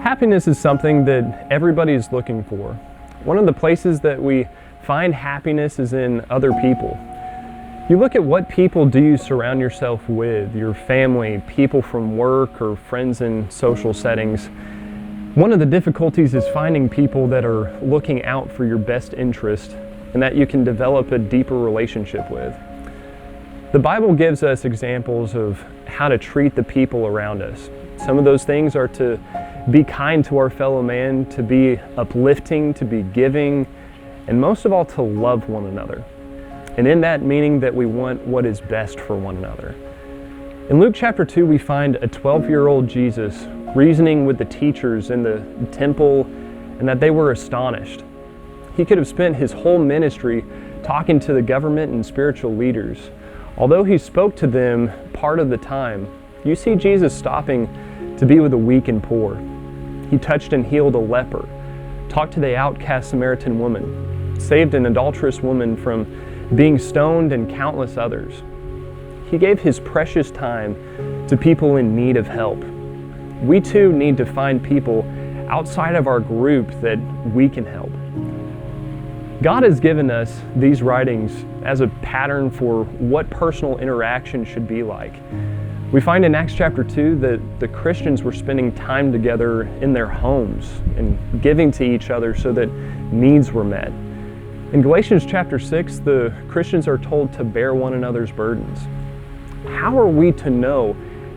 Happiness is something that everybody is looking for. One of the places that we find happiness is in other people. You look at what people do you surround yourself with, your family, people from work, or friends in social settings. One of the difficulties is finding people that are looking out for your best interest and that you can develop a deeper relationship with. The Bible gives us examples of how to treat the people around us. Some of those things are to be kind to our fellow man, to be uplifting, to be giving, and most of all, to love one another. And in that meaning that we want what is best for one another. In Luke chapter 2, we find a 12-year-old Jesus reasoning with the teachers in the temple, and that they were astonished. He could have spent his whole ministry talking to the government and spiritual leaders. Although he spoke to them part of the time, you see Jesus stopping to be with the weak and poor. He touched and healed a leper, talked to the outcast Samaritan woman, saved an adulterous woman from being stoned, and countless others. He gave his precious time to people in need of help. We too need to find people outside of our group that we can help. God has given us these writings as a pattern for what personal interaction should be like. We find in Acts chapter 2 that the Christians were spending time together in their homes and giving to each other so that needs were met. In Galatians chapter 6, the Christians are told to bear one another's burdens. How are we to know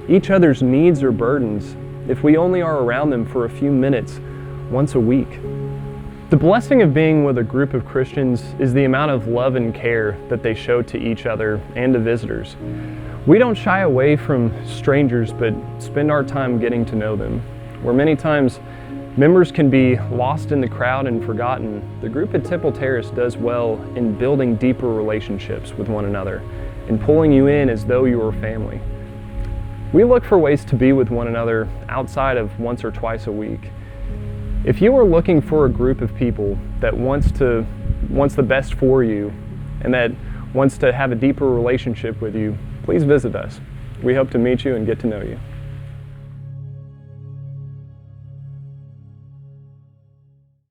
each other's needs or burdens if we only are around them for a few minutes once a week? The blessing of being with a group of Christians is the amount of love and care that they show to each other and to visitors. We don't shy away from strangers, but spend our time getting to know them. Where many times members can be lost in the crowd and forgotten, the group at Temple Terrace does well in building deeper relationships with one another and pulling you in as though you were family. We look for ways to be with one another outside of once or twice a week. If you are looking for a group of people that wants the best for you and that wants to have a deeper relationship with you, please visit us. We hope to meet you and get to know you.